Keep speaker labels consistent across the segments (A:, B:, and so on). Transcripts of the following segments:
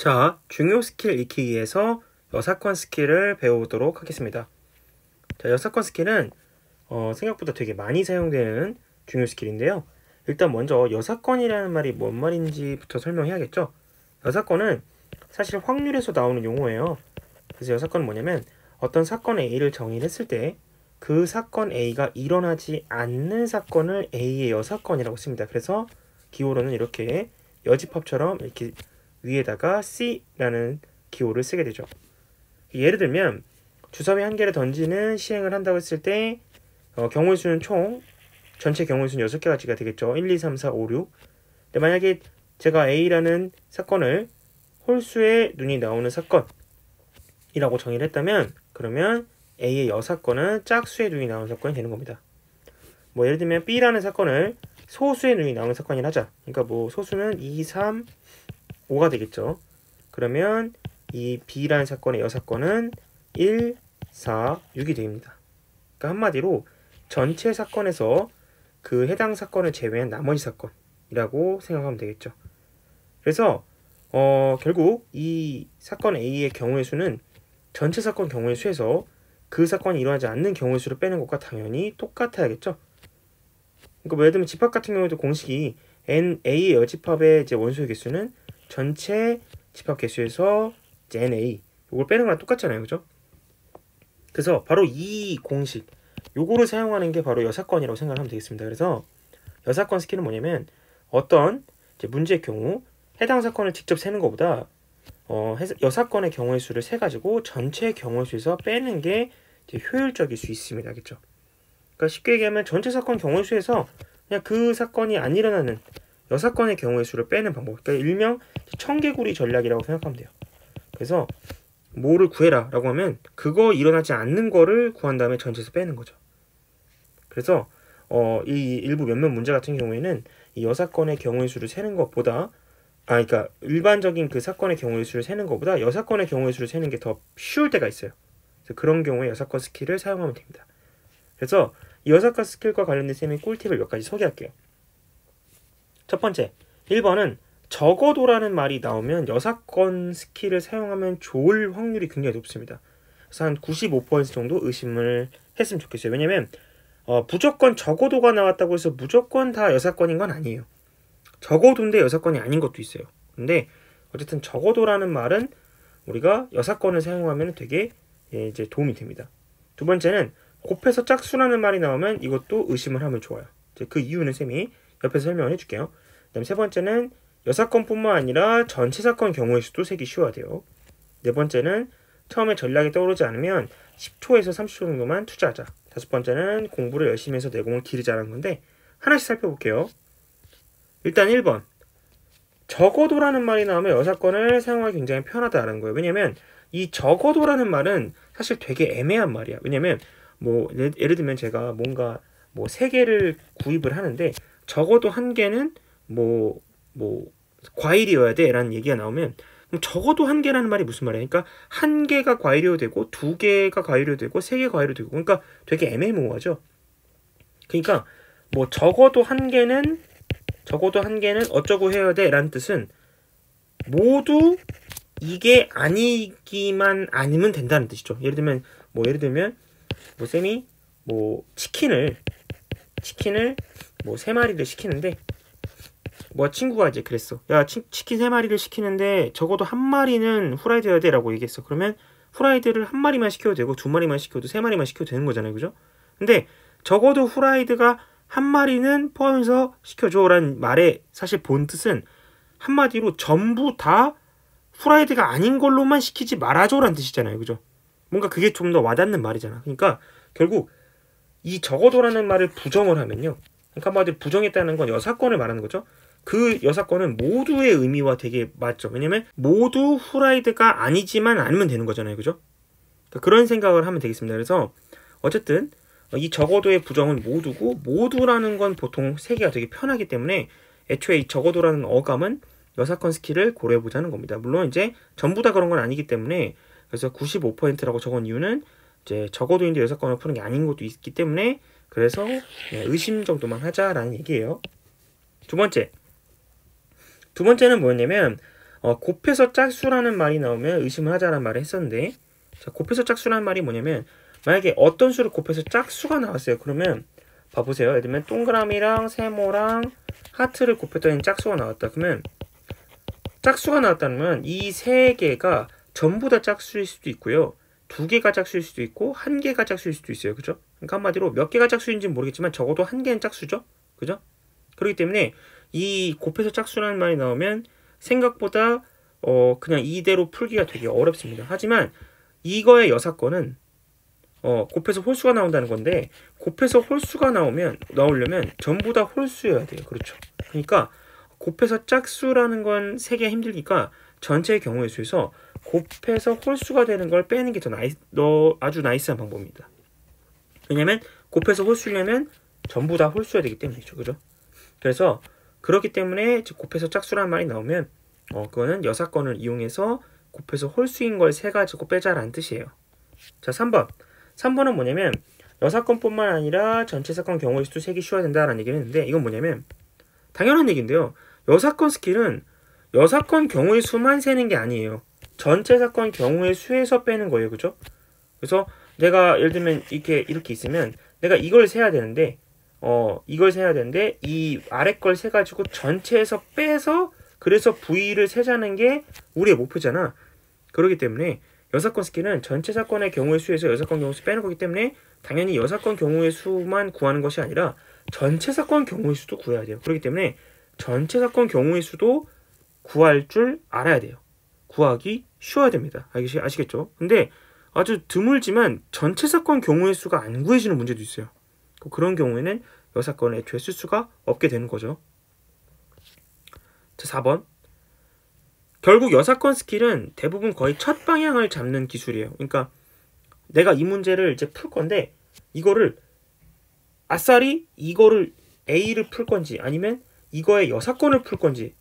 A: 자, 중요 스킬 익히기에서 여사건 스킬을 배워보도록 하겠습니다. 자, 여사건 스킬은 생각보다 되게 많이 사용되는 중요 스킬인데요. 일단 먼저 여사건이라는 말이 뭔 말인지부터 설명해야겠죠. 여사건은 사실 확률에서 나오는 용어예요. 그래서 여사건은 뭐냐면 어떤 사건 A를 정의했을 때 그 사건 A가 일어나지 않는 사건을 A의 여사건이라고 씁니다. 그래서 기호로는 이렇게 여집합처럼 이렇게 위에다가 C라는 기호를 쓰게 되죠. 예를 들면 주사위 한 개를 던지는 시행을 한다고 했을 때 경우의 수는 총 전체 경우의 수는 6개가지가 되겠죠. 1, 2, 3, 4, 5, 6. 근데 만약에 제가 A라는 사건을 홀수의 눈이 나오는 사건이라고 정의를 했다면 그러면 A의 여사건은 짝수의 눈이 나오는 사건이 되는 겁니다. 뭐 예를 들면 B라는 사건을 소수의 눈이 나오는 사건이라 하자. 그러니까 뭐 소수는 2, 3, 5가 되겠죠. 그러면 이 B라는 사건의 여사건은 1, 4, 6이 됩니다. 그러니까 한마디로 전체 사건에서 그 해당 사건을 제외한 나머지 사건이라고 생각하면 되겠죠. 그래서 결국 이 사건 A의 경우의 수는 전체 사건 경우의 수에서 그 사건이 일어나지 않는 경우의 수를 빼는 것과 당연히 똑같아야겠죠. 그러니까 뭐 예를 들면 집합 같은 경우에도 공식이 A의 여집합의 이제 원소의 개수는 전체 집합 개수에서 NA 이걸 빼는 거랑 똑같잖아요, 그죠? 그래서 바로 이 공식 요거를 사용하는 게 바로 여사건이라고 생각하면 되겠습니다. 그래서 여사건 스킬은 뭐냐면 어떤 이제 문제의 경우 해당 사건을 직접 세는 것보다 여사건의 경우의 수를 세 가지고 전체 경우의 수에서 빼는 게 이제 효율적일 수 있습니다, 알겠죠? 그러니까 쉽게 얘기하면 전체 사건 경우의 수에서 그냥 그 사건이 안 일어나는 여사건의 경우의 수를 빼는 방법. 그러니까 일명 청개구리 전략이라고 생각하면 돼요. 그래서 뭐를 구해라 라고 하면 그거 일어나지 않는 거를 구한 다음에 전체에서 빼는 거죠. 그래서 이 일부 몇몇 문제 같은 경우에는 이 여사건의 경우의 수를 세는 것보다 그러니까 일반적인 그 사건의 경우의 수를 세는 것보다 여사건의 경우의 수를 세는 게 더 쉬울 때가 있어요. 그래서 그런 경우에 여사건 스킬을 사용하면 됩니다. 그래서 이 여사건 스킬과 관련된 쌤의 꿀팁을 몇 가지 소개할게요. 첫 번째, 1번은 적어도라는 말이 나오면 여사건 스킬을 사용하면 좋을 확률이 굉장히 높습니다. 그래서 한 95% 정도 의심을 했으면 좋겠어요. 왜냐면 무조건 적어도가 나왔다고 해서 무조건 다 여사건인 건 아니에요. 적어도인데 여사건이 아닌 것도 있어요. 근데 어쨌든 적어도라는 말은 우리가 여사건을 사용하면 되게 이제 도움이 됩니다. 두 번째는 곱해서 짝수라는 말이 나오면 이것도 의심을 하면 좋아요. 이제 그 이유는 쌤이 옆에서 설명을 해줄게요. 그다음 세 번째는 여사건뿐만 아니라 전체 사건 경우의 수도 세기 쉬워야 돼요. 네 번째는 처음에 전략이 떠오르지 않으면 10초에서 30초 정도만 투자하자. 다섯 번째는 공부를 열심히 해서 내공을 기르자는 건데 하나씩 살펴볼게요. 일단 1번 적어도라는 말이 나오면 여사건을 사용하기 굉장히 편하다는 거예요. 왜냐면 이 적어도라는 말은 사실 되게 애매한 말이야. 왜냐면 뭐 예를 들면 제가 뭔가 뭐 3개를 구입을 하는데 적어도 1개는 뭐 과일이어야 돼 라는 얘기가 나오면 그럼 적어도 1개라는 말이 무슨 말이야? 그러니까 1개가 과일이어도 되고 2개가 과일이어도 되고 3개가 과일이어도 되고 그러니까 되게 애매모호하죠. 그러니까 뭐 적어도 1개는 어쩌고 해야 돼 라는 뜻은 모두 이게 아니기만 아니면 된다는 뜻이죠. 예를 들면 쌤이 뭐 치킨을 뭐 3마리를 시키는데 뭐 친구가 이제 그랬어. 야, 치킨 3마리를 시키는데 적어도 1마리는 후라이드여야 돼 라고 얘기했어. 그러면 후라이드를 1마리만 시켜도 되고 2마리만 시켜도 3마리만 시켜도 되는 거잖아요, 그죠? 근데 적어도 후라이드가 1마리는 포함해서 시켜줘 라는 말의 사실 본 뜻은 한마디로 전부 다 후라이드가 아닌 걸로만 시키지 말아줘 라는 뜻이잖아요, 그죠? 뭔가 그게 좀 더 와닿는 말이잖아. 그러니까 결국 이 적어도라는 말을 부정을 하면요, 그러니까 한마디로 부정했다는 건 여사건을 말하는 거죠. 그 여사건은 모두의 의미와 되게 맞죠. 왜냐면 모두 후라이드가 아니지만 아니면 되는 거잖아요, 그죠? 그러니까 그런 생각을 하면 되겠습니다. 그래서 어쨌든 이 적어도의 부정은 모두고 모두라는 건 보통 세기가 되게 편하기 때문에 애초에 이 적어도라는 어감은 여사건 스킬을 고려해보자는 겁니다. 물론 이제 전부 다 그런 건 아니기 때문에 그래서 95%라고 적은 이유는 이제 적어도인데 여사건을 푸는 게 아닌 것도 있기 때문에 그래서 의심 정도만 하자라는 얘기예요. 두 번째는 뭐였냐면 곱해서 짝수라는 말이 나오면 의심을 하자라는 말을 했었는데, 자, 곱해서 짝수라는 말이 뭐냐면 만약에 어떤 수를 곱해서 짝수가 나왔어요. 그러면 봐보세요. 예를 들면 동그라미랑 세모랑 하트를 곱했더니 짝수가 나왔다. 그러면 짝수가 나왔다면 이 세 개가 전부 다 짝수일 수도 있고요. 두 개가 짝수일 수도 있고 한 개가 짝수일 수도 있어요. 그죠? 그러니까 한마디로 몇 개가 짝수인지는 모르겠지만 적어도 한 개는 짝수죠. 그죠? 그렇기 때문에 이 곱해서 짝수라는 말이 나오면 생각보다 그냥 이대로 풀기가 되게 어렵습니다. 하지만 이거의 여사건은 곱해서 홀수가 나온다는 건데, 곱해서 홀수가 나오려면 전부 다 홀수여야 돼요. 그렇죠? 그러니까 곱해서 짝수라는 건 세기가 힘들니까 전체의 경우의 수에서 곱해서 홀수가 되는 걸 빼는 게 아주 나이스한 방법입니다. 왜냐면 곱해서 홀수려면 전부 다 홀수여야 되기 때문이죠. 그죠? 그래서 그렇기 때문에 곱해서 짝수라는 말이 나오면 그거는 여사건을 이용해서 곱해서 홀수인 걸 세 가지고 빼자라는 뜻이에요. 자, 3번은 뭐냐면 여사건뿐만 아니라 전체 사건 경우의 수도 세기 쉬워야 된다라는 얘기를 했는데, 이건 뭐냐면 당연한 얘기인데요. 여사건 스킬은 여사건 경우의 수만 세는 게 아니에요. 전체 사건 경우의 수에서 빼는 거예요. 그죠? 그래서 내가 예를 들면 이렇게 있으면 내가 이걸 세야 되는데 이 아래 걸 세 가지고 전체에서 빼서 그래서 V를 세자는 게 우리의 목표잖아. 그렇기 때문에 여사건 스킬은 전체 사건의 경우의 수에서 여사건 경우의 수 빼는 거기 때문에 당연히 여사건 경우의 수만 구하는 것이 아니라 전체 사건 경우의 수도 구해야 돼요. 그렇기 때문에 전체 사건 경우의 수도 구할 줄 알아야 돼요. 구하기 쉬워야 됩니다. 아시겠죠? 근데 아주 드물지만 전체 사건 경우의 수가 안 구해지는 문제도 있어요. 그런 경우에는 여사건을 애초에 쓸 수가 없게 되는 거죠. 자, 4번. 결국 여사건 스킬은 대부분 거의 첫 방향을 잡는 기술이에요. 그러니까 내가 이 문제를 이제 풀 건데 이거를 아싸리 이거를 A를 풀 건지 아니면 이거의 여사건을 풀 건지,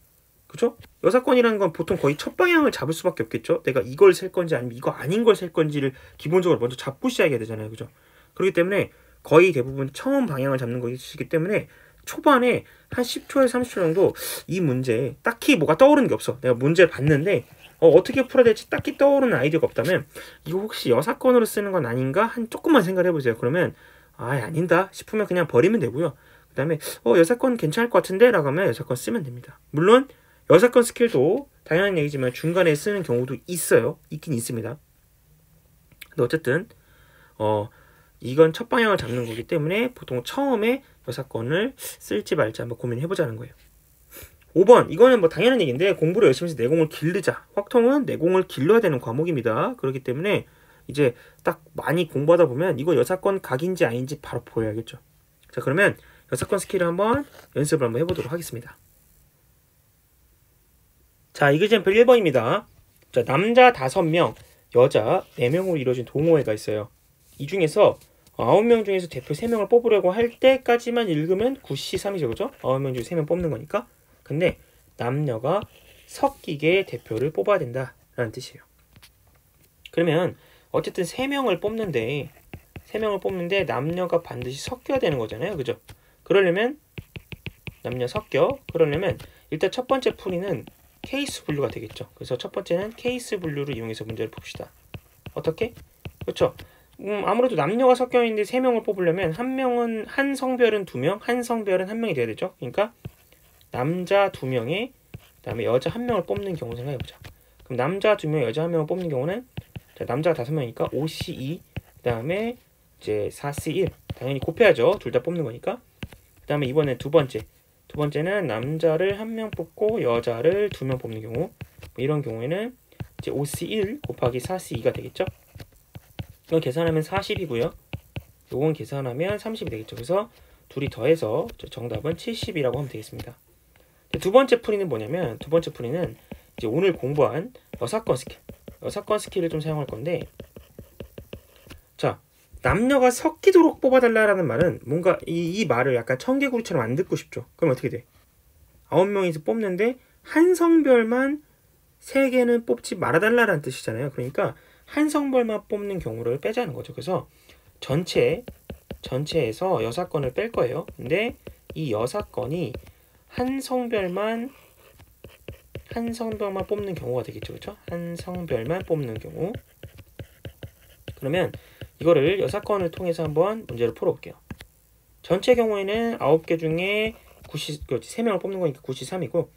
A: 그죠? 여사건이라는 건 보통 거의 첫 방향을 잡을 수밖에 없겠죠. 내가 이걸 셀 건지 아니면 이거 아닌 걸 셀 건지를 기본적으로 먼저 잡고 시작해야 되잖아요. 그죠? 그렇기 때문에 거의 대부분 처음 방향을 잡는 것이기 때문에 초반에 한 10초에서 30초 정도 이 문제에 딱히 뭐가 떠오르는 게 없어. 내가 문제를 봤는데 어떻게 풀어야 될지 딱히 떠오르는 아이디어가 없다면 이거 혹시 여사건으로 쓰는 건 아닌가? 한 조금만 생각을 해보세요. 그러면 아닌다 싶으면 그냥 버리면 되고요. 그 다음에 여사건 괜찮을 것 같은데? 라고 하면 여사건 쓰면 됩니다. 물론 여사건 스킬도 당연한 얘기지만 중간에 쓰는 경우도 있어요. 있긴 있습니다. 근데 어쨌든 이건 첫 방향을 잡는 거기 때문에 보통 처음에 여사건을 쓸지 말지 한번 고민해보자는 거예요. 5번. 이거는 뭐 당연한 얘기인데 공부를 열심히 해서 내공을 기르자. 확통은 내공을 길러야 되는 과목입니다. 그렇기 때문에 이제 딱 많이 공부하다 보면 이거 여사건 각인지 아닌지 바로 보여야겠죠. 자, 그러면 여사건 스킬을 한번 연습을 한번 해보도록 하겠습니다. 자, 이그젠플 1번입니다. 자, 남자 5명, 여자 4명으로 이루어진 동호회가 있어요. 이 중에서 9명 중에서 대표 3명을 뽑으려고 할 때까지만 읽으면 9C3이죠. 그죠? 9명 중에 3명 뽑는 거니까. 근데 남녀가 섞이게 대표를 뽑아야 된다라는 뜻이에요. 그러면 어쨌든 3명을 뽑는데 남녀가 반드시 섞여야 되는 거잖아요. 그죠? 그러려면 남녀 섞여. 그러려면 일단 첫 번째 풀이는 케이스 분류가 되겠죠. 그래서 첫 번째는 케이스 분류를 이용해서 문제를 풉시다. 어떻게? 그렇죠. 아무래도 남녀가 섞여 있는데 3명을 뽑으려면 한 성별은 2명, 한 성별은 1명이 돼야 되죠. 그러니까 남자 2명에 그다음에 여자 1명을 뽑는 경우 생각해보자. 그럼 남자 2명, 여자 1명을 뽑는 경우는 남자가 5명이니까 5C2, 그다음에 이제 4C1 당연히 곱해야죠. 둘 다 뽑는 거니까. 그다음에 이번에 두 번째는 남자를 1명 뽑고 여자를 2명 뽑는 경우, 이런 경우에는 이제 5C1 곱하기 4C2가 되겠죠. 이건 계산하면 40이고요. 요건 계산하면 30이 되겠죠. 그래서 둘이 더해서 정답은 70이라고 하면 되겠습니다. 두 번째 풀이는 뭐냐면, 두 번째 풀이는 이제 오늘 공부한 여사건 스킬을 좀 사용할 건데, 자, 남녀가 섞이도록 뽑아달라라는 말은 뭔가 이 말을 약간 청개구리처럼 안 듣고 싶죠. 그럼 어떻게 돼? 9명이서 뽑는데 한 성별만 3개는 뽑지 말아달라라는 뜻이잖아요. 그러니까 한 성별만 뽑는 경우를 빼자는 거죠. 그래서 전체에서 여사건을 뺄 거예요. 근데 이 여사건이 한 성별만 한 성별만 뽑는 경우가 되겠죠. 그렇죠? 한 성별만 뽑는 경우. 그러면 이거를 여사건을 통해서 한번 문제를 풀어볼게요. 전체 경우에는 9개 중에 3명을 뽑는 거니까 93이고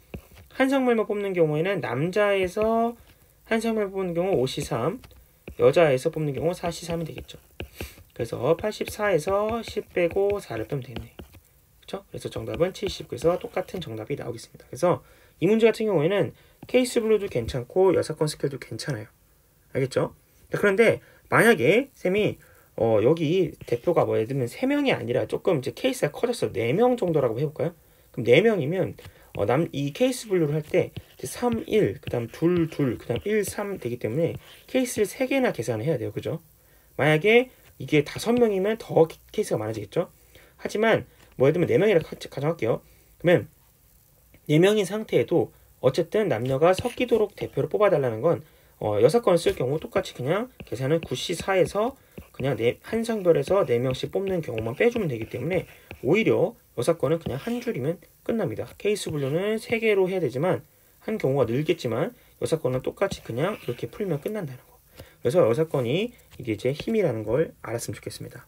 A: 한 성별만 뽑는 경우에는 남자에서 한 성별 뽑는 경우 5C3, 여자에서 뽑는 경우 4C3이 되겠죠. 그래서 84에서 10 빼고 4를 빼면 되겠네. 그렇죠? 그래서 정답은 70. 그래서 똑같은 정답이 나오겠습니다. 그래서 이 문제 같은 경우에는 케이스 블루도 괜찮고 여사건 스케일도 괜찮아요. 알겠죠? 그런데 만약에 쌤이 여기 대표가 예를 들면 3명이 아니라 조금 이제 케이스가 커졌어. 4명 정도라고 해볼까요? 그럼 4명이면 이 케이스 분류를 할 때 3, 1, 그 다음 2, 2, 그 다음 1, 3 되기 때문에 케이스를 3개나 계산을 해야 돼요. 그죠? 만약에 이게 5명이면 더 케이스가 많아지겠죠? 하지만 예를 들면 4명이라 가정할게요. 그러면 4명인 상태에도 어쨌든 남녀가 섞이도록 대표를 뽑아달라는 건 6건을 쓸 경우 똑같이 그냥 계산은 9C4에서 그냥 한 성별에서 4명씩 뽑는 경우만 빼주면 되기 때문에 오히려 6건은 그냥 한 줄이면 끝납니다. 케이스 분류는 3개로 해야 되지만 한 경우가 늘겠지만 6건은 똑같이 그냥 이렇게 풀면 끝난다는 거. 그래서 6건이 이게 이제 힘이라는 걸 알았으면 좋겠습니다.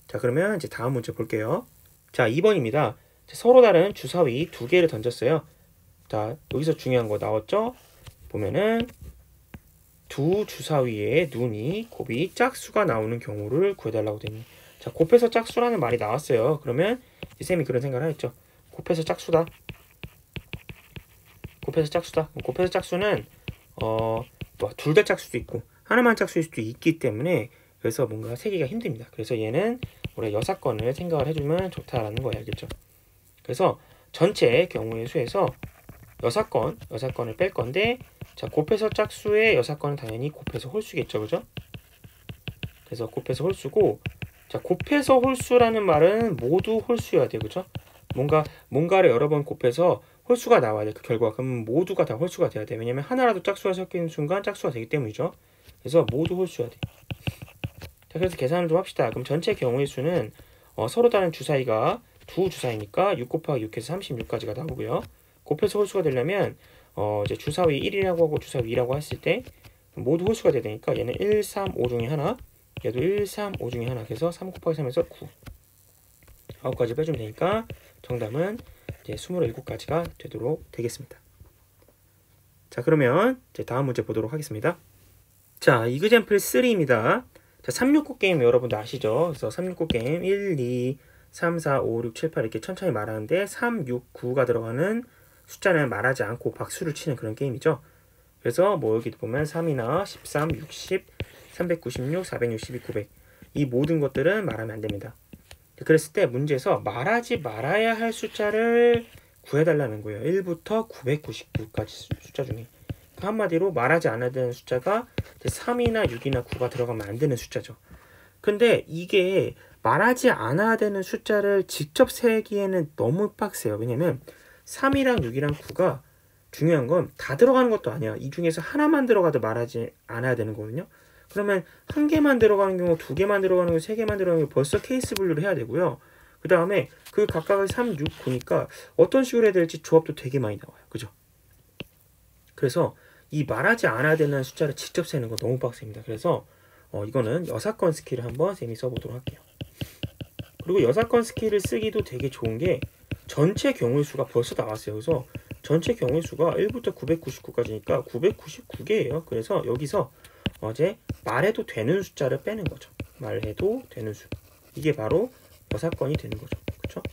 A: 자, 그러면 이제 다음 문제 볼게요. 자, 2번입니다. 서로 다른 주사위 2개를 던졌어요. 자, 여기서 중요한 거 나왔죠? 보면은 두 주사위의 눈이 곱이 짝수가 나오는 경우를 구해달라고 되니. 자, 곱해서 짝수라는 말이 나왔어요. 그러면 쌤이 그런 생각을 하겠죠. 곱해서 짝수다. 곱해서 짝수다. 곱해서 짝수는 둘 다 짝수도 있고 하나만 짝수일 수도 있기 때문에 그래서 뭔가 세기가 힘듭니다. 그래서 얘는 우리 6건을 생각을 해주면 좋다라는 거 알겠죠. 그래서 전체 경우의 수에서 6건을 뺄 건데 자, 곱해서 짝수의 6건은 당연히 곱해서 홀수겠죠. 그죠? 그래서 곱해서 홀수고 자, 곱해서 홀수라는 말은 모두 홀수여야 돼요. 그죠? 뭔가를 여러 번 곱해서 홀수가 나와야 돼. 그 결과. 그럼 모두가 다 홀수가 돼야 돼. 왜냐면 하나라도 짝수가 섞이는 순간 짝수가 되기 때문이죠. 그래서 모두 홀수여야 돼. 자, 그래서 계산을 좀 합시다. 그럼 전체 경우의 수는 서로 다른 주사위가 두 주사위니까 6 곱하기 6해서 36까지가 나오고요. 곱해서 홀수가 되려면 이제 주사위 1이라고 하고 주사위 2라고 했을 때 모두 홀수가 돼야 되니까 얘는 1, 3, 5 중에 하나, 얘도 1, 3, 5 중에 하나. 그래서 3 곱하기 3에서 9. 9까지 빼주면 되니까 정답은 이제 27가지가 되도록 되겠습니다. 자, 그러면 이제 다음 문제 보도록 하겠습니다. 자, 이그젬플 3입니다. 자, 369 게임 여러분들 아시죠? 그래서 369 게임 1, 2, 3, 4, 5, 6, 7, 8 이렇게 천천히 말하는데 3, 6, 9가 들어가는 숫자는 말하지 않고 박수를 치는 그런 게임이죠. 그래서 여기 보면 3이나 13, 60, 396, 462, 900 이 모든 것들은 말하면 안 됩니다. 그랬을 때 문제에서 말하지 말아야 할 숫자를 구해달라는 거예요. 1부터 999까지 숫자 중에. 한마디로 말하지 않아야 되는 숫자가 3이나 6이나 9가 들어가면 안 되는 숫자죠. 근데 이게 말하지 않아야 되는 숫자를 직접 세기에는 너무 빡세요. 왜냐면 3이랑 6이랑 9가 중요한 건 다 들어가는 것도 아니야. 이 중에서 하나만 들어가도 말하지 않아야 되는 거거든요. 그러면 한 개만 들어가는 경우, 두 개만 들어가는 경우, 세 개만 들어가는 경우 벌써 케이스 분류를 해야 되고요. 그 다음에 그 각각을 3, 6, 9니까 어떤 식으로 해야 될지 조합도 되게 많이 나와요. 그죠? 그래서 이 말하지 않아야 되는 숫자를 직접 세는 거 너무 빡셉니다. 그래서 이거는 여사건 스킬을 한번 쌤이 써보도록 할게요. 그리고 여사건 스킬을 쓰기도 되게 좋은 게 전체 경우의 수가 벌써 나왔어요. 그래서 전체 경우의 수가 1부터 999까지니까 999개예요. 그래서 여기서 이제 말해도 되는 숫자를 빼는 거죠. 말해도 되는 수. 이게 바로 여사건이 되는 거죠. 그렇죠?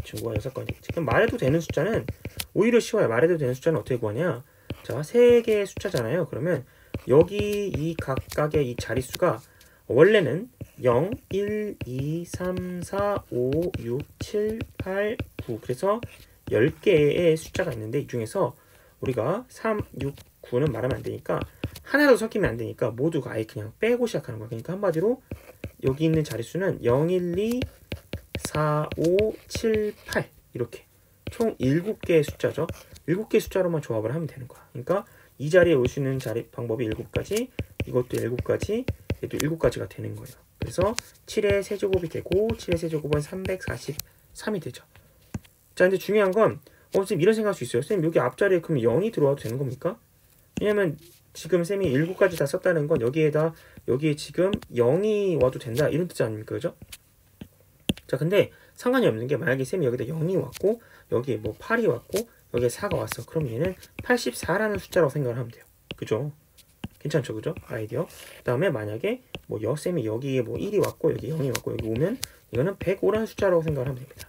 A: 친구가 여사건이 되겠지. 그럼 말해도 되는 숫자는 오히려 쉬워요. 말해도 되는 숫자는 어떻게 구하냐? 자, 3개의 숫자잖아요. 그러면 여기 이 각각의 이 자릿수가 원래는 0, 1, 2, 3, 4, 5, 6, 7, 8, 9 그래서 10개의 숫자가 있는데 이 중에서 우리가 3, 6, 9는 말하면 안 되니까 하나라도 섞이면 안 되니까 모두가 아예 그냥 빼고 시작하는 거야. 그러니까 한마디로 여기 있는 자릿수는 0, 1, 2, 4, 5, 7, 8 이렇게 총 7개의 숫자죠. 7개의 숫자로만 조합을 하면 되는 거야. 그러니까 이 자리에 올 수 있는 자리 방법이 7가지, 이것도 7가지, 얘도 7가지가 되는 거예요. 그래서 7의 세제곱이 되고 7의 세제곱은 343이 되죠. 자, 근데 중요한 건 선생님 이런 생각할 수 있어요. 선생님 여기 앞자리에 그럼 0이 들어와도 되는 겁니까? 왜냐면 지금 쌤이 7가지 다 썼다는 건 여기에 지금 0이 와도 된다 이런 뜻 아닙니까? 그죠? 자, 근데 상관이 없는 게 만약에 쌤이 여기다 0이 왔고 여기에 뭐 8이 왔고 여기에 4가 왔어. 그럼 얘는 84라는 숫자라고 생각을 하면 돼요. 그죠? 괜찮죠? 그죠? 아이디어. 그 다음에 만약에 뭐 쌤이 여기에 뭐 1이 왔고 여기 0이 왔고 여기 오면 이거는 105라는 숫자라고 생각을 하면 됩니다.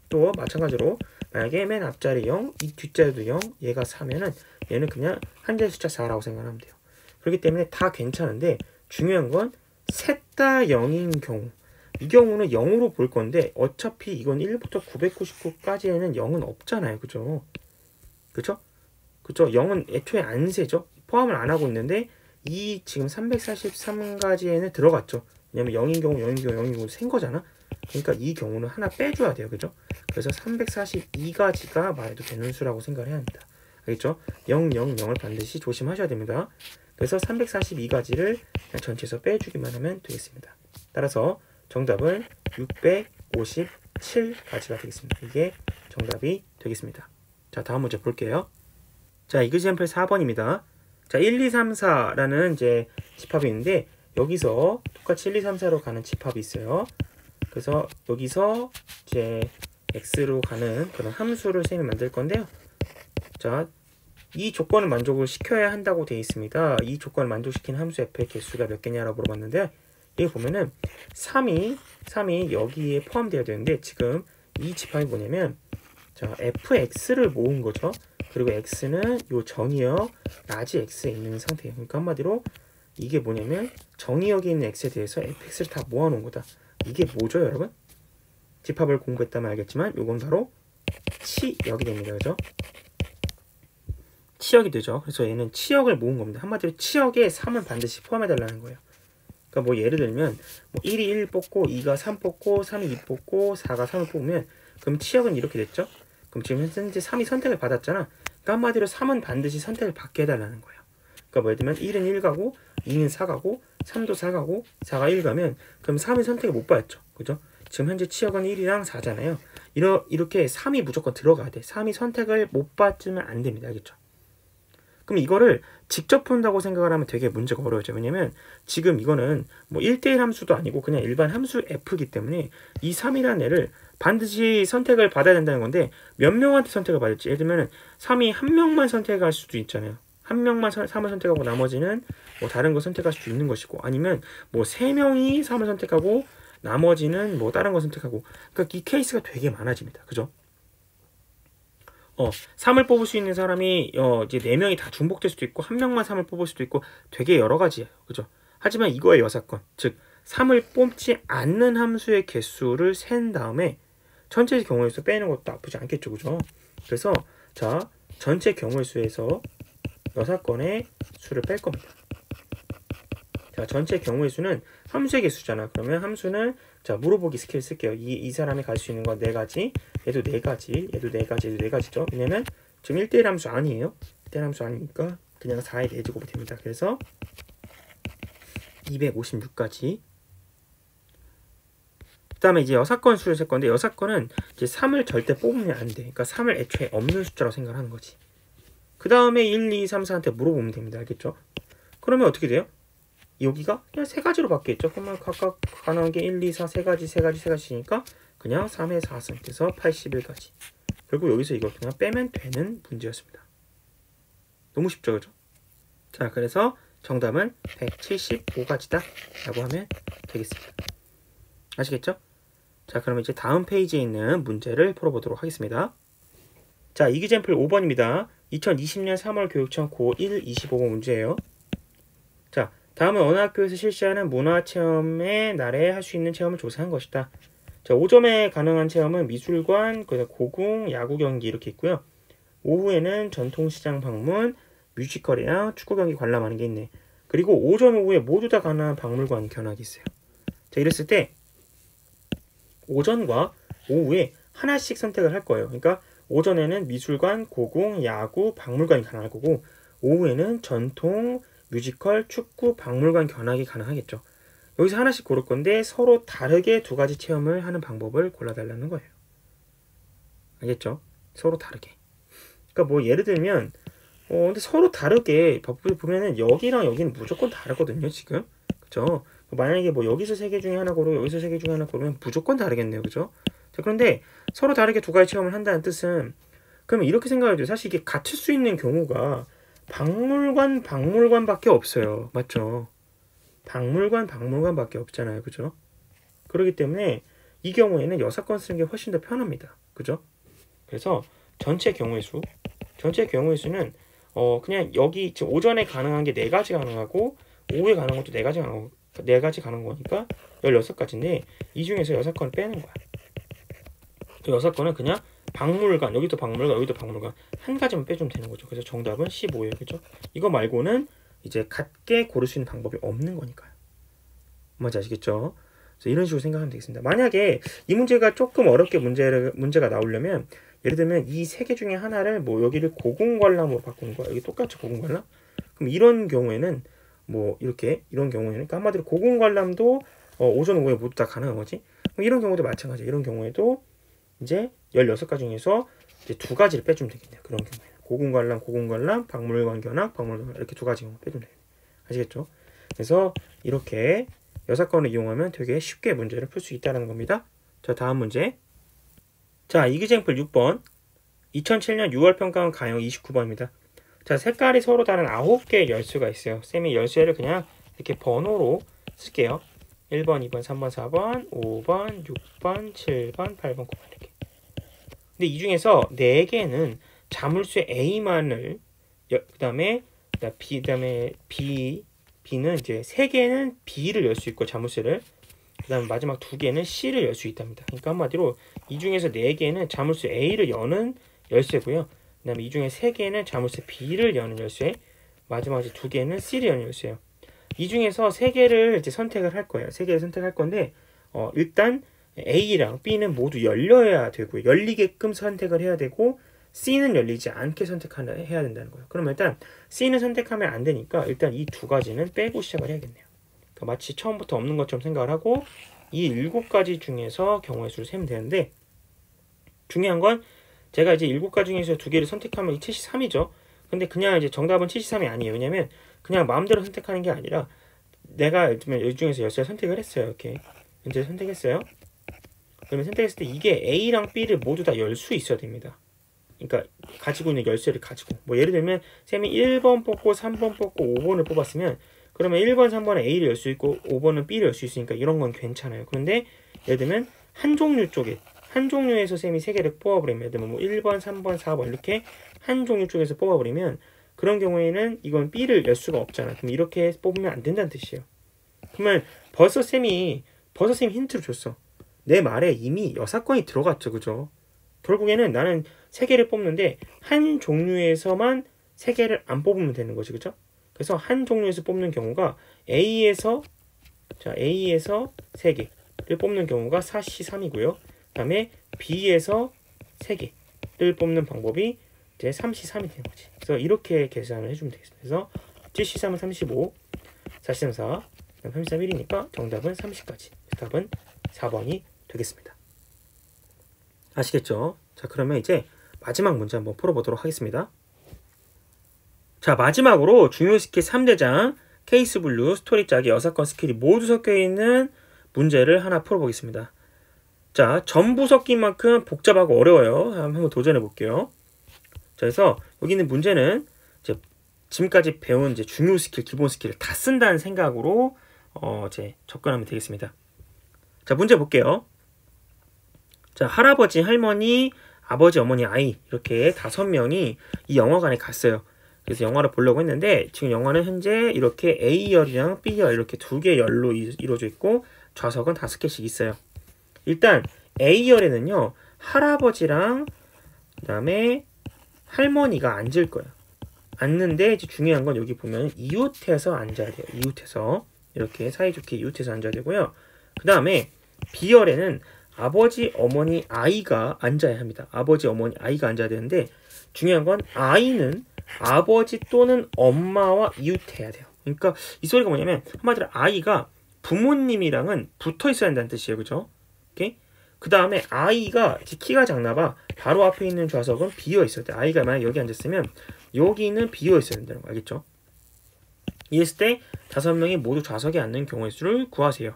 A: 또 마찬가지로 만약에 맨 앞자리 0, 이 뒷자리도 0, 얘가 4면은 얘는 그냥 한 자리 숫자 4라고 생각하면 돼요. 그렇기 때문에 다 괜찮은데 중요한 건 셋 다 0인 경우, 이 경우는 0으로 볼 건데 어차피 이건 1부터 999까지에는 0은 없잖아요. 그죠? 그죠? 그죠? 0은 애초에 안 세죠? 포함을 안 하고 있는데 이 지금 343가지에는 들어갔죠. 왜냐면 0인 경우, 0인 경우, 0인 경우 센 거잖아. 그러니까 이 경우는 하나 빼줘야 돼요. 그죠? 그래서 342가지가 말해도 되는 수라고 생각을 해야 합니다. 알겠죠? 0, 0, 0을 반드시 조심하셔야 됩니다. 그래서 342가지를 전체에서 빼주기만 하면 되겠습니다. 따라서 정답은 657가지가 되겠습니다. 이게 정답이 되겠습니다. 자, 다음 문제 볼게요. 자, 이그젠플 4번입니다. 자, 1, 2, 3, 4라는 이제 집합이 있는데 여기서 똑같이 1, 2, 3, 4로 가는 집합이 있어요. 그래서 여기서 이제 x로 가는 그런 함수를 쌤이 만들 건데요. 자, 이 조건을 만족을 시켜야 한다고 되어 있습니다. 이 조건을 만족시킨 함수 f의 개수가 몇 개냐라고 물어봤는데 여기 보면은 3이 여기에 포함되어야 되는데 지금 이 집합이 뭐냐면 자, fx를 모은 거죠. 그리고 x는 요 정의역 라지 x에 있는 상태예요. 그러니까 한마디로 이게 뭐냐면 정의역에 있는 x에 대해서 fx를 다 모아놓은 거다. 이게 뭐죠, 여러분? 집합을 공부했다면 알겠지만 이건 바로 치역이 됩니다. 그죠? 치역이 되죠. 그래서 얘는 치역을 모은 겁니다. 한마디로 치역에 3은 반드시 포함해달라는 거예요. 그러니까 뭐 예를 들면 뭐 1이 1 뽑고 2가 3 뽑고 3이 2 뽑고 4가 3을 뽑으면 그럼 치역은 이렇게 됐죠. 그럼 지금 현재 3이 선택을 받았잖아. 그러니까 한마디로 3은 반드시 선택을 받게 해달라는 거예요. 그러니까 뭐 예를 들면 1은 1 가고 2는 4 가고 3도 4 가고 4가 1 가면 그럼 3이 선택을 못 받았죠. 그죠? 지금 현재 치역은 1이랑 4잖아요. 이렇게 3이 무조건 들어가야 돼. 3이 선택을 못 받으면 안 됩니다. 알겠죠? 그럼 이거를 직접 푼다고 생각을 하면 되게 문제가 어려워져. 왜냐면 지금 이거는 뭐 1대1 함수도 아니고 그냥 일반 함수 f이기 때문에 이 3이라는 애를 반드시 선택을 받아야 된다는 건데 몇 명한테 선택을 받을지. 예를 들면 3이 한 명만 선택할 수도 있잖아요. 한 명만 3을 선택하고 나머지는 뭐 다른 거 선택할 수도 있는 것이고 아니면 뭐 3명이 3을 선택하고 나머지는 뭐 다른 거 선택하고 그러니까 이 케이스가 되게 많아집니다. 그죠? 3을 뽑을 수 있는 사람이 이제 4명이 다 중복될 수도 있고 1명만 3을 뽑을 수도 있고 되게 여러 가지예요. 그죠? 하지만 이거의 여사건, 즉 3을 뽑지 않는 함수의 개수를 센 다음에 전체 경우의 수 빼는 것도 나쁘지 않겠죠. 그죠? 그래서 자, 전체 경우의 수에서 여사건의 수를 뺄 겁니다. 자, 전체 경우의 수는 함수의 개수잖아. 그러면 함수는 자, 물어보기 스킬 쓸게요. 이 사람이 갈 수 있는 건 4가지. 얘도 4가지. 얘도 4가지. 얘도 4가지죠. 왜냐면 지금 1대1 함수 아니에요. 1대1 함수 아니니까 그냥 4의 4제곱이 됩니다. 그래서 256가지. 그 다음에 이제 여사건 수를 쓸 건데 여사건은 이제 3을 절대 뽑으면 안 돼. 그러니까 3을 애초에 없는 숫자라고 생각하는 거지. 그 다음에 1, 2, 3, 4한테 물어보면 됩니다. 알겠죠? 그러면 어떻게 돼요? 여기가 그냥 3가지로 바뀌었죠. 그러면 각각 가능한 게 1, 2, 4, 3가지니까 그냥 3의 4승 돼서 81가지. 결국 여기서 이걸 그냥 빼면 되는 문제였습니다. 너무 쉽죠, 그죠? 자, 그래서 정답은 175가지다 라고 하면 되겠습니다. 아시겠죠? 자, 그러면 이제 다음 페이지에 있는 문제를 풀어보도록 하겠습니다. 자, 이기젠플 5번입니다. 2020년 3월 교육청 고1 25번 문제예요. 자, 다음은 어느 학교에서 실시하는 문화체험의 날에 할 수 있는 체험을 조사한 것이다. 자, 오전에 가능한 체험은 미술관, 고궁, 야구 경기 이렇게 있고요. 오후에는 전통시장 방문, 뮤지컬이랑 축구 경기 관람하는 게 있네. 그리고 오전, 오후에 모두 다 가능한 박물관 견학이 있어요. 자, 이랬을 때 오전과 오후에 하나씩 선택을 할 거예요. 그러니까 오전에는 미술관, 고궁, 야구, 박물관이 가능할 거고 오후에는 전통, 뮤지컬, 축구, 박물관 견학이 가능하겠죠. 여기서 하나씩 고를 건데 서로 다르게 2가지 체험을 하는 방법을 골라달라는 거예요. 알겠죠? 서로 다르게. 그러니까 뭐 예를 들면 근데 서로 다르게 보면은 여기랑 여기는 무조건 다르거든요, 지금. 그죠? 만약에 뭐 여기서 세 개 중에 하나 고르고 여기서 세 개 중에 하나 고르면 무조건 다르겠네요. 그죠? 자, 그런데 서로 다르게 두 가지 체험을 한다는 뜻은 그러면 이렇게 생각해도 돼요. 사실 이게 같을 수 있는 경우가 박물관밖에 없어요. 맞죠? 박물관밖에 없잖아요. 그죠? 그렇기 때문에 이 경우에는 여사건 쓰는 게 훨씬 더 편합니다. 그죠? 그래서 전체 경우의 수는 그냥 여기 지금 오전에 가능한 게 4가지 가능하고 오후에 가능한 것도 4가지 가능하고 4가지 가능한 거니까 16가지인데 이 중에서 6건을 빼는 거야. 그 6건은 그냥 박물관, 여기도 박물관, 여기도 박물관 한 가지만 빼주면 되는 거죠. 그래서 정답은 15예요. 그죠? 이거 말고는 이제 같게 고를 수 있는 방법이 없는 거니까요. 뭔지 아시겠죠? 그래서 이런 식으로 생각하면 되겠습니다. 만약에 이 문제가 조금 어렵게 문제가 나오려면 예를 들면 이 3개 중에 하나를 뭐 여기를 고공관람으로 바꾸는 거야. 여기 똑같이 고공관람? 그럼 이런 경우에는 뭐 이렇게 이런 경우에는 그러니까 한마디로 고공관람도 오전 오후에 모두 다 가능한 거지. 그럼 이런 경우도 마찬가지예요. 이런 경우에도 이제 16가지 중에서 이제 2가지를 빼주면 되겠네요. 그런 경우에는 고공관람, 박물관 견학, 박물관 이렇게 2가지 경우 빼주면 되겠네요. 아시겠죠? 그래서 이렇게 여사건을 이용하면 되게 쉽게 문제를 풀 수 있다는 겁니다. 자, 다음 문제. 자, 이기쟁플 6번. 2007년 6월 평가원 가형 29번입니다. 자, 색깔이 서로 다른 9개의 열쇠가 있어요. 쌤이 열쇠를 그냥 이렇게 번호로 쓸게요. 1번, 2번, 3번, 4번, 5번, 6번, 7번, 8번, 9번 이렇게. 근데 이 중에서 4개는 자물쇠 A만을 그다음에 B는 이제 3개는 B를 열 수 있고 자물쇠를 그다음 마지막 2개는 C를 열 수 있답니다. 그러니까 한마디로 이 중에서 4개는 자물쇠 A를 여는 열쇠고요. 그다음에 이 중에 3개는 자물쇠 B를 여는 열쇠, 마지막 2개는 C를 여는 열쇠예요. 이 중에서 3개를 이제 선택을 할 거예요. 3개를 선택할 건데 일단 A랑 B는 모두 열려야 되고요. 열리게끔 선택을 해야 되고 C는 열리지 않게 해야 된다는 거예요. 그러면 일단 C는 선택하면 안 되니까 일단 이 2가지는 빼고 시작을 해야겠네요. 그러니까 마치 처음부터 없는 것처럼 생각을 하고 이 7가지 중에서 경우의 수를 세면 되는데 중요한 건 제가 이제 7가지 중에서 2개를 선택하면 73이죠. 근데 그냥 이제 정답은 73이 아니에요. 왜냐면 그냥 마음대로 선택하는 게 아니라 내가 예를 들면 이 중에서 열쇠를 선택을 했어요. 이렇게 문제 선택했어요. 그러면 선택했을 때 이게 A랑 B를 모두 다 열 수 있어야 됩니다. 그러니까 가지고 있는 열쇠를 가지고 뭐 예를 들면 쌤이 1번 뽑고 3번 뽑고 5번을 뽑았으면 그러면 1번, 3번은 A를 열 수 있고 5번은 B를 열 수 있으니까 이런 건 괜찮아요. 그런데 예를 들면 한 종류에서 쌤이 3개를 뽑아버리면 예를 들면 뭐 1번, 3번, 4번 이렇게 한 종류 쪽에서 뽑아버리면 그런 경우에는 이건 B를 열 수가 없잖아. 그럼 이렇게 뽑으면 안 된다는 뜻이에요. 그러면 벌써 쌤이 힌트를 줬어. 내 말에 이미 여사건이 들어갔죠. 그죠? 결국에는 나는 3개를 뽑는데 한 종류에서만 3개를 안 뽑으면 되는 거지. 그죠? 그래서 한 종류에서 뽑는 경우가 A에서 3개를 뽑는 경우가 4C3이고요. 그 다음에 B에서 3개를 뽑는 방법이 이제 3C3이 되는 거지. 그래서 이렇게 계산을 해주면 되겠습니다. 그래서 7C3은 35, 4C3, 4, 33, 1이니까 정답은 30까지. 답은 4번이 되겠습니다. 아시겠죠? 자, 그러면 이제 마지막 문제 한번 풀어보도록 하겠습니다. 자, 마지막으로 중요 스킬 3대장, 케이스 분류, 스토리 짜기, 여사건 스킬이 모두 섞여있는 문제를 하나 풀어보겠습니다. 자, 전부 섞인 만큼 복잡하고 어려워요. 한번 도전해볼게요. 자, 그래서 여기 있는 문제는 이제 지금까지 배운 이제 중요 스킬, 기본 스킬을 다 쓴다는 생각으로 이제 접근하면 되겠습니다. 자, 문제 볼게요. 자, 할아버지, 할머니, 아버지, 어머니, 아이 이렇게 5명이 이 영화관에 갔어요. 그래서 영화를 보려고 했는데 지금 영화는 현재 이렇게 A열이랑 B열 이렇게 2개의 열로 이루어져 있고 좌석은 5개씩 있어요. 일단 A열에는요 할아버지랑 그 다음에 할머니가 앉을 거예요. 앉는데 이제 중요한 건 여기 보면 이웃해서 앉아야 돼요. 이웃해서 이렇게 사이좋게 이웃해서 앉아야 되고요. 그 다음에 B열에는 아버지, 어머니, 아이가 앉아야 합니다. 아버지, 어머니, 아이가 앉아야 되는데 중요한 건 아이는 아버지 또는 엄마와 이웃해야 돼요. 그러니까 이 소리가 뭐냐면 한마디로 아이가 부모님이랑은 붙어 있어야 한다는 뜻이에요. 그죠? 오케이? 그 다음에 아이가 키가 작나봐. 바로 앞에 있는 좌석은 비어 있어야 돼. 아이가 만약 여기 앉았으면 여기는 비어 있어야 된다는 거 알겠죠? 이랬을 때 5명이 모두 좌석에 앉는 경우의 수를 구하세요.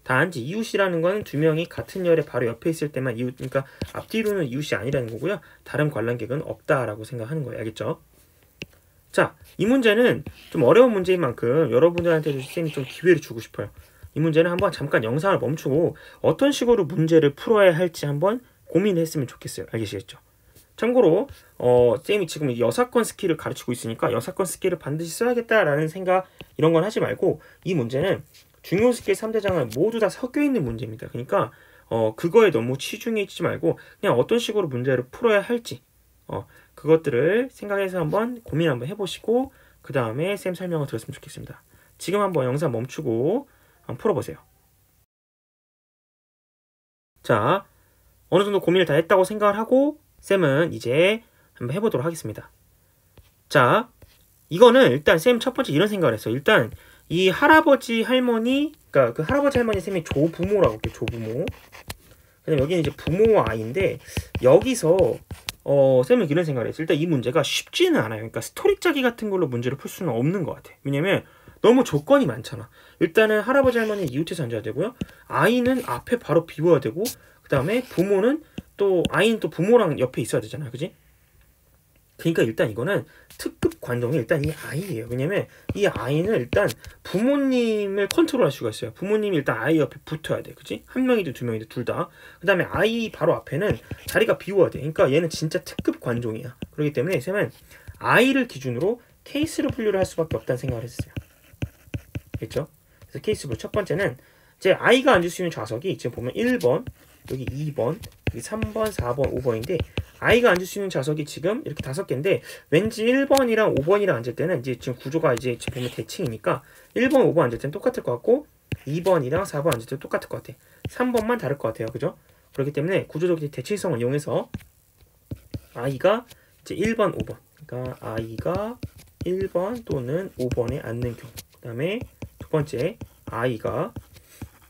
A: 단지 이웃이라는 건 2명이 같은 열에 바로 옆에 있을 때만 이웃, 그러니까 앞뒤로는 이웃이 아니라는 거고요. 다른 관람객은 없다라고 생각하는 거예요. 알겠죠? 자, 이 문제는 좀 어려운 문제인 만큼 여러분들한테도 쌤이 좀 기회를 주고 싶어요. 이 문제는 한번 잠깐 영상을 멈추고 어떤 식으로 문제를 풀어야 할지 한번 고민했으면 좋겠어요. 알겠시겠죠? 참고로 쌤이 지금 이 여사건 스킬을 가르치고 있으니까 여사건 스킬을 반드시 써야겠다라는 생각 이런 건 하지 말고 이 문제는 중요 스킬 3대장을 모두 다 섞여 있는 문제입니다. 그러니까 그거에 너무 치중해 있지 말고 그냥 어떤 식으로 문제를 풀어야 할지 그것들을 생각해서 한번 고민 한번 해보시고 그 다음에 쌤 설명을 들었으면 좋겠습니다. 지금 한번 영상 멈추고 한번 풀어보세요. 자, 어느 정도 고민을 다 했다고 생각을 하고 쌤은 이제 한번 해보도록 하겠습니다. 자, 이거는 일단 쌤 첫 번째 이런 생각을 했어요. 일단 이 할아버지 할머니, 그러니까 그 할아버지 할머니 쌤이 조부모라고 할게요. 조부모. 그다음에 여기는 이제 부모와 아이인데 여기서 쌤은 이런 생각을 했어요. 일단 이 문제가 쉽지는 않아요. 그러니까 스토리 짜기 같은 걸로 문제를 풀 수는 없는 것 같아. 왜냐면 너무 조건이 많잖아. 일단은 할아버지 할머니 이웃에서 앉아야 되고요. 아이는 앞에 바로 비워야 되고 그 다음에 부모는 또 아이는 또 부모랑 옆에 있어야 되잖아. 그지? 그러니까 일단 이거는 특급 관종이 일단 이 아이예요. 왜냐면 이 아이는 일단 부모님을 컨트롤할 수가 있어요. 부모님이 일단 아이 옆에 붙어야 돼. 그지? 한 명이든 2명이든 둘 다. 그 다음에 아이 바로 앞에는 자리가 비워야 돼. 그러니까 얘는 진짜 특급 관종이야. 그렇기 때문에 쌤은 아이를 기준으로 케이스로 분류를 할 수밖에 없다는 생각을 했어요. 그렇죠? 그래서 케이스로 첫 번째는 제 아이가 앉을 수 있는 좌석이 지금 보면 1번, 여기 2번, 여기 3번, 4번, 5번인데 아이가 앉을 수 있는 좌석이 지금 이렇게 5개인데 왠지 1번이랑 5번이랑 앉을 때는 이제 지금 구조가 이제 지금 보면 대칭이니까 1번, 5번 앉을 때는 똑같을 것 같고 2번이랑 4번 앉을 때는 똑같을 것 같아. 3번만 다를 것 같아요. 그죠? 그렇기 때문에 구조적 대칭성을 이용해서 아이가 이제 1번, 5번 그러니까 아이가 1번 또는 5번에 앉는 경우 그 다음에 두 번째 아이가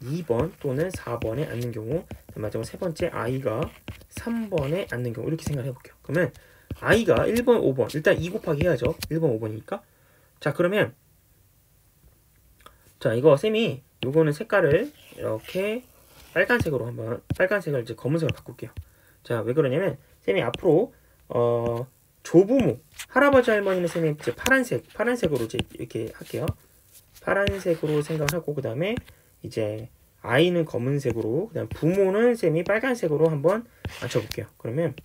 A: 2번 또는 4번에 앉는 경우 마지막 세 번째 아이가 3번에 앉는 경우 이렇게 생각을 해볼게요. 그러면 아이가 1번, 5번 일단 2 곱하기 해야죠. 1번, 5번이니까 자 그러면 자 이거 쌤이 요거는 색깔을 이렇게 빨간색으로 한번 빨간색을 이제 검은색으로 바꿀게요. 자 왜 그러냐면 쌤이 앞으로 조부모 할아버지 할머니는 쌤이 이제 파란색으로 이제 이렇게 할게요. 파란색으로 생각을 하고 그 다음에 이제 아이는 검은색으로 그다음 부모는 쌤이 빨간색으로 한번 맞춰볼게요. 그러면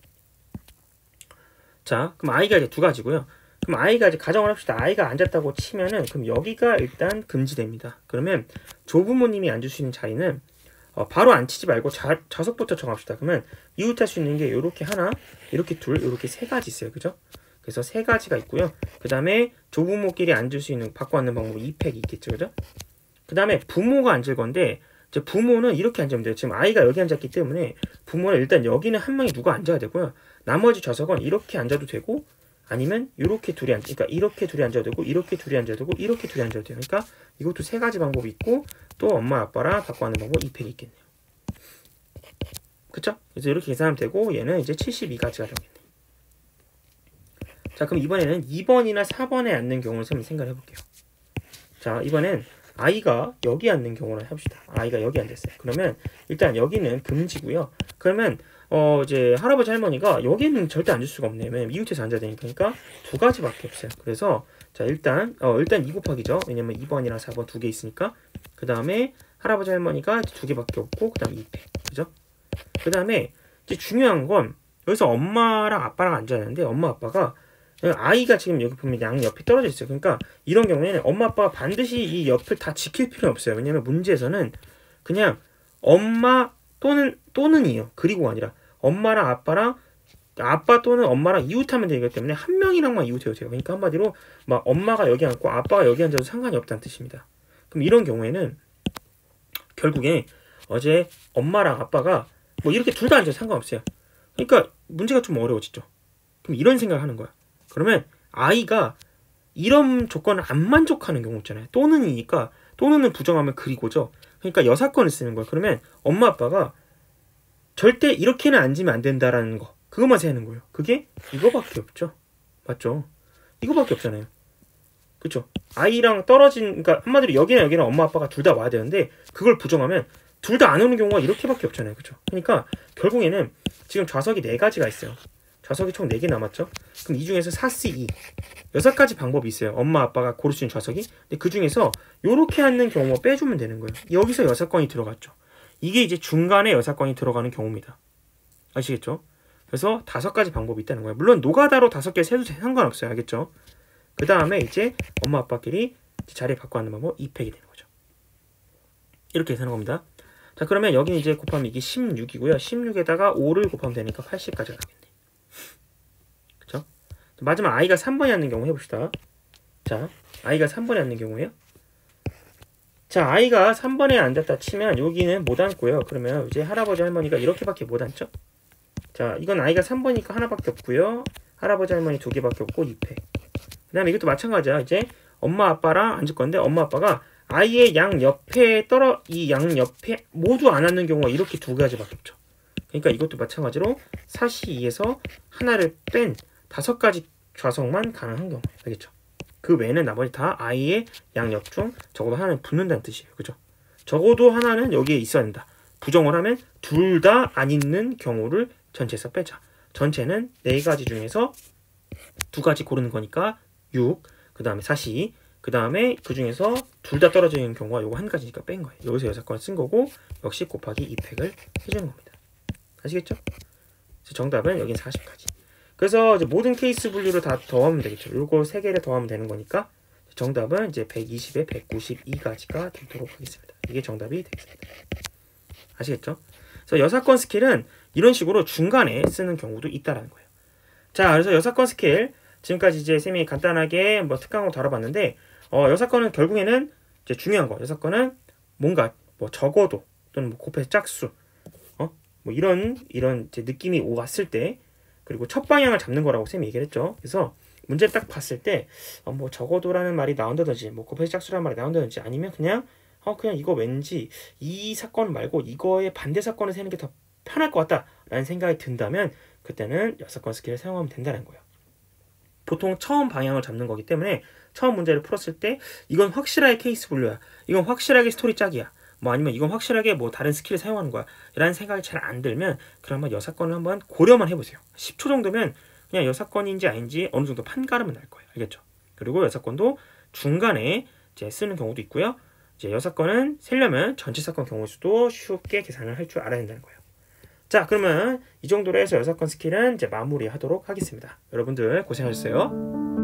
A: 자 그럼 아이가 이제 두 가지고요. 그럼 아이가 이제 가정을 합시다. 아이가 앉았다고 치면은 그럼 여기가 일단 금지됩니다. 그러면 조부모님이 앉을 수 있는 자리는 바로 앉히지 말고 좌석부터 정합시다. 그러면 이웃할 수 있는 게 이렇게 하나, 이렇게 둘, 이렇게 세 가지 있어요. 그죠? 그래서 세 가지가 있고요. 그 다음에 조부모끼리 앉을 수 있는 바꿔 앉는 방법 2팩이 있겠죠. 그죠? 그 다음에 부모가 앉을 건데 이제 부모는 이렇게 앉으면 돼요. 지금 아이가 여기 앉았기 때문에 부모는 일단 여기는 한 명이 누가 앉아야 되고요. 나머지 좌석은 이렇게 앉아도 되고 아니면 이렇게 둘이 그러니까 이렇게 둘이 앉아도 되고 이렇게 둘이 앉아도 되고 이렇게 둘이 앉아도 돼요. 그러니까 이것도 세 가지 방법이 있고 또 엄마 아빠랑 바꿔 앉는 방법 2팩이 있겠네요. 그쵸? 그래서 이렇게 계산하면 되고 얘는 이제 72가지가 되겠네요. 자 그럼 이번에는 2번이나 4번에 앉는 경우를 생각을 해볼게요. 자 이번엔 아이가 여기 앉는 경우를 해봅시다. 아이가 여기 앉았어요. 그러면 일단 여기는 금지고요. 그러면 이제 할아버지 할머니가 여기는 절대 앉을 수가 없네요. 왜냐면 이웃에서 앉아야 되니까. 그러니까 두 가지밖에 없어요. 그래서 자 일단 2 곱하기죠. 왜냐면 2번이랑 4번 두 개 있으니까. 그 다음에 할아버지 할머니가 두 개밖에 없고 그 다음 2패. 그죠? 그 다음에 이제 중요한 건 여기서 엄마랑 아빠랑 앉아야 하는데 엄마 아빠가 아이가 지금 여기 보면 양 옆이 떨어져 있어요. 그러니까 이런 경우에는 엄마 아빠가 반드시 이 옆을 다 지킬 필요는 없어요. 왜냐면 문제에서는 그냥 엄마 또는이요. 그리고가 아니라 엄마랑 아빠랑 아빠 또는 엄마랑 이웃하면 되기 때문에 한 명이랑만 이웃해도 돼요. 그러니까 한마디로 막 엄마가 여기 앉고 아빠가 여기 앉아도 상관이 없다는 뜻입니다. 그럼 이런 경우에는 결국에 어제 엄마랑 아빠가 뭐 이렇게 둘 다 앉아도 상관없어요. 그러니까 문제가 좀 어려워지죠. 그럼 이런 생각을 하는 거야. 그러면 아이가 이런 조건을 안 만족하는 경우 있잖아요. 또는이니까 또는을 부정하면 그리고죠. 그러니까 여사건을 쓰는 거예요. 그러면 엄마 아빠가 절대 이렇게는 앉으면 안 된다라는 거. 그것만 세는 거예요. 그게 이거밖에 없죠. 맞죠? 이거밖에 없잖아요. 그쵸? 아이랑 떨어진, 그러니까 한마디로 여기나 여기나 엄마 아빠가 둘 다 와야 되는데 그걸 부정하면 둘 다 안 오는 경우가 이렇게밖에 없잖아요. 그쵸? 그러니까 결국에는 지금 좌석이 4가지가 있어요. 좌석이 총 4개 남았죠? 그럼 이 중에서 4C2 6가지 방법이 있어요. 엄마 아빠가 고를 수 있는 좌석이. 근데 그 중에서 요렇게 앉는 경우만 빼주면 되는 거예요. 여기서 6건이 들어갔죠. 이게 이제 중간에 6건이 들어가는 경우입니다. 아시겠죠? 그래서 5가지 방법이 있다는 거예요. 물론 노가다로 5개 세도 상관없어요. 알겠죠? 그 다음에 이제 엄마 아빠끼리 자리에 바꿔 앉는 방법 2팩이 되는 거죠. 이렇게 해서 하는 겁니다. 자, 그러면 여기는 이제 곱하면 이게 16이고요. 16에다가 5를 곱하면 되니까 80까지 나겠네. 그쵸? 마지막 아이가 3번에 앉는 경우 해봅시다. 자, 아이가 3번에 앉는 경우에요. 자, 아이가 3번에 앉았다 치면 여기는 못 앉고요. 그러면 이제 할아버지 할머니가 이렇게밖에 못 앉죠. 자, 이건 아이가 3번이니까 하나밖에 없고요. 할아버지 할머니 2개밖에 없고 2패. 그 다음에 이것도 마찬가지야. 이제 엄마 아빠랑 앉을 건데 엄마 아빠가 아이의 양 옆에 이 양 옆에 모두 안 앉는 경우가 이렇게 2가지밖에 없죠. 그러니까 이것도 마찬가지로 4C2에서 하나를 뺀 5가지 좌석만 가능한 경우예요. 알겠죠? 그 외에는 나머지 다 아이의 양옆 중 적어도 하나는 붙는다는 뜻이에요. 그죠? 적어도 하나는 여기에 있어야 된다. 부정을 하면 둘 다 안 있는 경우를 전체에서 빼자. 전체는 4가지 중에서 2가지 고르는 거니까 6, 그 다음에 4C, 그 다음에 그 중에서 둘 다 떨어져 있는 경우가 요거 1가지니까 뺀 거예요. 여기서 6건 쓴 거고 역시 곱하기 2팩을 해주는 겁니다. 아시겠죠? 그래서 정답은 여긴 40까지. 그래서 이제 모든 케이스 분류를 다 더하면 되겠죠. 요거 3개를 더하면 되는 거니까 정답은 이제 120에 192가지가 되도록 하겠습니다. 이게 정답이 되겠습니다. 아시겠죠? 그래서 여사건 스킬은 이런 식으로 중간에 쓰는 경우도 있다라는 거예요. 자, 그래서 여사건 스킬 지금까지 이제 쌤이 간단하게 뭐 특강으로 다뤄봤는데 여사건은 결국에는 이제 중요한 거. 여사건은 뭔가 뭐 적어도 또는 뭐 곱해서 짝수 뭐 이런 이제 느낌이 왔을 때 그리고 첫 방향을 잡는 거라고 쌤이 얘기를 했죠. 그래서 문제를 딱 봤을 때 뭐 적어도라는 말이 나온다든지 뭐 곱해서 짝수라는 말이 나온다든지 아니면 그냥 이거 왠지 이 사건 말고 이거의 반대 사건을 세는 게 더 편할 것 같다라는 생각이 든다면 그때는 여사건 스킬을 사용하면 된다는 거예요. 보통 처음 방향을 잡는 거기 때문에 처음 문제를 풀었을 때 이건 확실하게 케이스 분류야. 이건 확실하게 스토리 짝이야. 뭐 아니면 이건 확실하게 뭐 다른 스킬을 사용하는 거야. 라는 생각이 잘 안 들면 그러면 여사건을 한번 고려만 해보세요. 10초 정도면 그냥 여사건인지 아닌지 어느 정도 판가름은 날 거예요. 알겠죠? 그리고 여사건도 중간에 이제 쓰는 경우도 있고요. 이제 여사건은 세려면 전체 사건 경우 수도 쉽게 계산을 할 줄 알아야 된다는 거예요. 자, 그러면 이 정도로 해서 여사건 스킬은 이제 마무리하도록 하겠습니다. 여러분들 고생하셨어요.